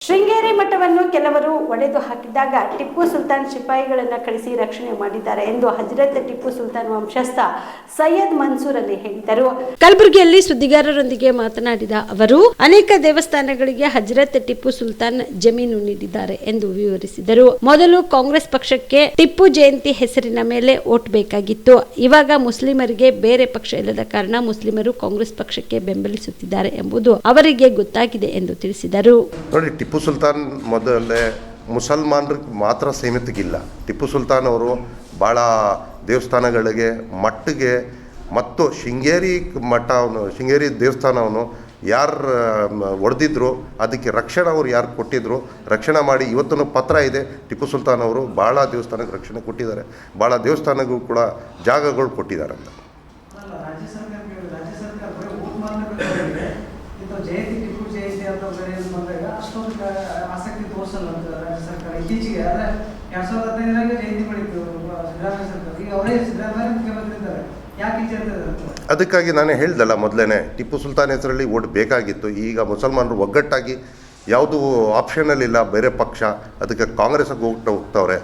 ಶೃಂಗೇರಿ ಮಠವನ್ನು ಕೆಲವರು ಒಡೆದು ಹಾಕಿದಾಗ ಟಿಪ್ಪು ಸುಲ್ತಾನ್ ಸಿಪಾಯಿಗಳನ್ನು ಕಳಿಸಿ ರಕ್ಷಣೆ ಮಾಡಿದ್ದಾರೆ ಎಂದು ಹಜರತ್ ಟಿಪ್ಪು ಸುಲ್ತಾನ್ ವಂಶಸ್ಥ ಸೈಯದ್ ಮನ್ಸೂರ್ ಅಲಿ ಹೇಳಿದರು. ಕಲಬುರಗಿಯಲ್ಲಿ ಸುದ್ದಿಗಾರರೊಂದಿಗೆ ಮಾತನಾಡಿದ ಅವರು, ಅನೇಕ ದೇವಸ್ಥಾನಗಳಿಗೆ ಹಜರತ್ ಟಿಪ್ಪು ಸುಲ್ತಾನ್ ಜಮೀನು ನೀಡಿದ್ದಾರೆ ಎಂದು ವಿವರಿಸಿದರು. ಮೊದಲು ಕಾಂಗ್ರೆಸ್ ಪಕ್ಷಕ್ಕೆ ಟಿಪ್ಪು ಜಯಂತಿ ಹೆಸರಿನ ಮೇಲೆ ವೋಟ್ ಬೇಕಾಗಿತ್ತು. ಇವಾಗ ಮುಸ್ಲಿಮರಿಗೆ ಬೇರೆ ಪಕ್ಷ ಇಲ್ಲದ ಕಾರಣ ಮುಸ್ಲಿಮರು ಕಾಂಗ್ರೆಸ್ ಪಕ್ಷಕ್ಕೆ ಬೆಂಬಲಿಸುತ್ತಿದ್ದಾರೆ ಎಂಬುದು ಅವರಿಗೆ ಗೊತ್ತಾಗಿದೆ ಎಂದು ತಿಳಿಸಿದರು. ಟಿಪ್ಪು ಸುಲ್ತಾನ್ ಮೊದಲೇ ಮುಸಲ್ಮಾನರಿಗೆ ಮಾತ್ರ ಸೀಮಿತಗಿಲ್ಲ. ಟಿಪ್ಪು ಸುಲ್ತಾನ್ ಅವರು ಭಾಳ ದೇವಸ್ಥಾನಗಳಿಗೆ ಮಟ್ಟಿಗೆ ಮತ್ತು ಶೃಂಗೇರಿ ಶೃಂಗೇರಿ ದೇವಸ್ಥಾನವನ್ನು ಯಾರು ಹೊಡೆದಿದ್ರು ಅದಕ್ಕೆ ರಕ್ಷಣೆ ಅವರು ಯಾರು ಕೊಟ್ಟಿದ್ರು, ರಕ್ಷಣೆ ಮಾಡಿ ಇವತ್ತೂ ಪತ್ರ ಇದೆ. ಟಿಪ್ಪು ಸುಲ್ತಾನ್ ಅವರು ಭಾಳ ದೇವಸ್ಥಾನಕ್ಕೆ ರಕ್ಷಣೆ ಕೊಟ್ಟಿದ್ದಾರೆ, ಭಾಳ ದೇವಸ್ಥಾನಗಳು ಕೂಡ ಜಾಗಗಳು ಕೊಟ್ಟಿದ್ದಾರೆ ಅಂತ. ಆಸಕ್ತಿ ತೋರಿಸಲ್ಲ ಅಂತ ರಾಜ್ಯ ಸರ್ಕಾರ ಇತ್ತೀಚೆಗೆ. ಆದರೆ 2015 ಜಯಂತಿ ಮಾಡಿತ್ತು ಸಿದ್ದರಾಮಯ್ಯ ಸರ್ಕಾರ. ಈಗ ಅವರೇ ಸಿದ್ದರಾಮಯ್ಯ ಮುಖ್ಯಮಂತ್ರಿ ಇದ್ದಾರೆ. ಯಾಕೆ ಈಚೆ ಅಂತ ಅದಕ್ಕಾಗಿ ನಾನು ಹೇಳ್ದಲ್ಲ ಮೊದಲೇ, ಟಿಪ್ಪು ಸುಲ್ತಾನ್ ಹೆಸರಲ್ಲಿ ಓಟ್ ಬೇಕಾಗಿತ್ತು. ಈಗ ಮುಸಲ್ಮಾನರು ಒಗ್ಗಟ್ಟಾಗಿ ಯಾವುದೂ ಆಪ್ಷನಲ್ಲಿಲ್ಲ ಬೇರೆ ಪಕ್ಷ, ಅದಕ್ಕೆ ಕಾಂಗ್ರೆಸ್ಗೆ ಹೋಗ್ತವ್ರೆ.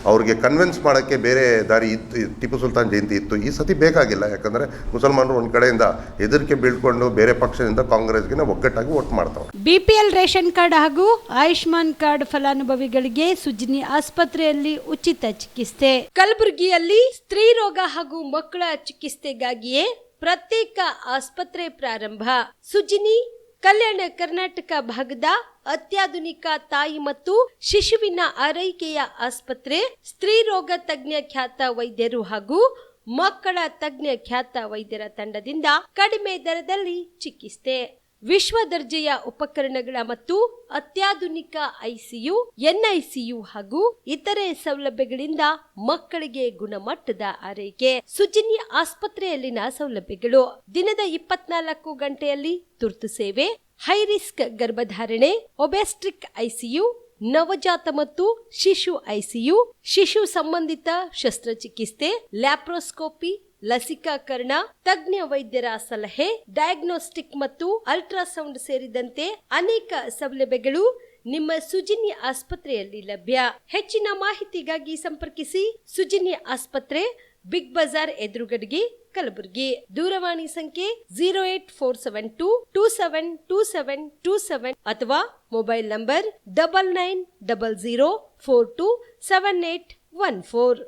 ಅವ್ರಿಗೆ ಕನ್ವಿನ್ಸ್ ಮಾಡೋಕ್ಕೆ ಬೇರೆ ದಾರಿ ಇತ್ತು. ಟಿಪ್ಪು ಸುಲ್ತಾನ್ ಜಯಂತಿ ಇತ್ತು, ಈ ಸತಿ ಬೇಕಾಗಿಲ್ಲ. ಯಾಕಂದರೆ ಮುಸಲ್ಮಾನರು ಒಂದು ಕಡೆಯಿಂದ ಹೆದರಿಕೆ ಬೀಳ್ಕೊಂಡು ಬೇರೆ ಪಕ್ಷದಿಂದ ಕಾಂಗ್ರೆಸ್ಗೆ ಒಗ್ಗಟ್ಟಾಗಿ ವೋಟ್ ಮಾಡ್ತಾವೆ. ಬಿಪಿಎಲ್ ರೇಷನ್ ಕಾರ್ಡ್ ಹಾಗೂ ಆಯುಷ್ಮಾನ್ ಕಾರ್ಡ್ ಫಲಾನುಭವಿಗಳಿಗೆ ಸುಜಿನಿ ಆಸ್ಪತ್ರೆಯಲ್ಲಿ ಉಚಿತ ಚಿಕಿತ್ಸೆ. ಕಲಬುರಗಿಯಲ್ಲಿ ಸ್ತ್ರೀ ರೋಗ ಹಾಗೂ ಮಕ್ಕಳ ಚಿಕಿತ್ಸೆಗಾಗಿಯೇ ಪ್ರತ್ಯೇಕ ಆಸ್ಪತ್ರೆ ಪ್ರಾರಂಭ. ಸುಜಿನಿ ಕಲ್ಯಾಣ ಕರ್ನಾಟಕ ಭಾಗದ ಅತ್ಯಾಧುನಿಕ ತಾಯಿ ಮತ್ತು ಶಿಶುವಿನ ಆರೈಕೆಯ ಆಸ್ಪತ್ರೆ. ಸ್ತ್ರೀ ರೋಗ ತಜ್ಞ ಖ್ಯಾತ ವೈದ್ಯರು ಹಾಗೂ ಮಕ್ಕಳ ತಜ್ಞ ಖ್ಯಾತ ವೈದ್ಯರ ತಂಡದಿಂದ ಕಡಿಮೆ ದರದಲ್ಲಿ ಚಿಕಿತ್ಸೆ, ವಿಶ್ವ ದರ್ಜೆಯ ಉಪಕರಣಗಳ ಮತ್ತು ಅತ್ಯಾಧುನಿಕ ಐಸಿಯು, ಎನ್ಐಸಿಯು ಹಾಗೂ ಇತರೆ ಸೌಲಭ್ಯಗಳಿಂದ ಮಕ್ಕಳಿಗೆ ಗುಣಮಟ್ಟದ ಆರೈಕೆ. ಸುಜಿನಿ ಆಸ್ಪತ್ರೆಯಲ್ಲಿನ ಸೌಲಭ್ಯಗಳು: ದಿನದ 24 ಗಂಟೆಯಲ್ಲಿ ತುರ್ತು ಸೇವೆ, ಹೈ ರಿಸ್ಕ್ ಗರ್ಭಧಾರಣೆ, ಒಬೆಸ್ಟ್ರಿಕ್ ಐಸಿಯು, ನವಜಾತ ಮತ್ತು ಶಿಶು ಐಸಿಯು, ಶಿಶು ಸಂಬಂಧಿತ ಶಸ್ತ್ರಚಿಕಿತ್ಸೆ, ಲ್ಯಾಪ್ರೋಸ್ಕೋಪಿ, ಲಸಿಕಾಕರಣ, ತಜ್ಞ ವೈದ್ಯರ ಸಲಹೆ, ಡಯಾಗ್ನೋಸ್ಟಿಕ್ ಮತ್ತು ಅಲ್ಟ್ರಾಸೌಂಡ್ ಸೇರಿದಂತೆ ಅನೇಕ ಸೌಲಭ್ಯಗಳು ನಿಮ್ಮ ಸುಜಿನಿ ಆಸ್ಪತ್ರೆಯಲ್ಲಿ ಲಭ್ಯ. ಹೆಚ್ಚಿನ ಮಾಹಿತಿಗಾಗಿ ಸಂಪರ್ಕಿಸಿ ಸುಜಿನಿ ಆಸ್ಪತ್ರೆ, ಬಿಗ್ ಬಜಾರ್ ಎದುರುಗಡೆಗೆ, ಕಲಬುರಗಿ. ದೂರವಾಣಿ ಸಂಖ್ಯೆ 08472727227 ಅಥವಾ ಮೊಬೈಲ್ ನಂಬರ್ 9900427814.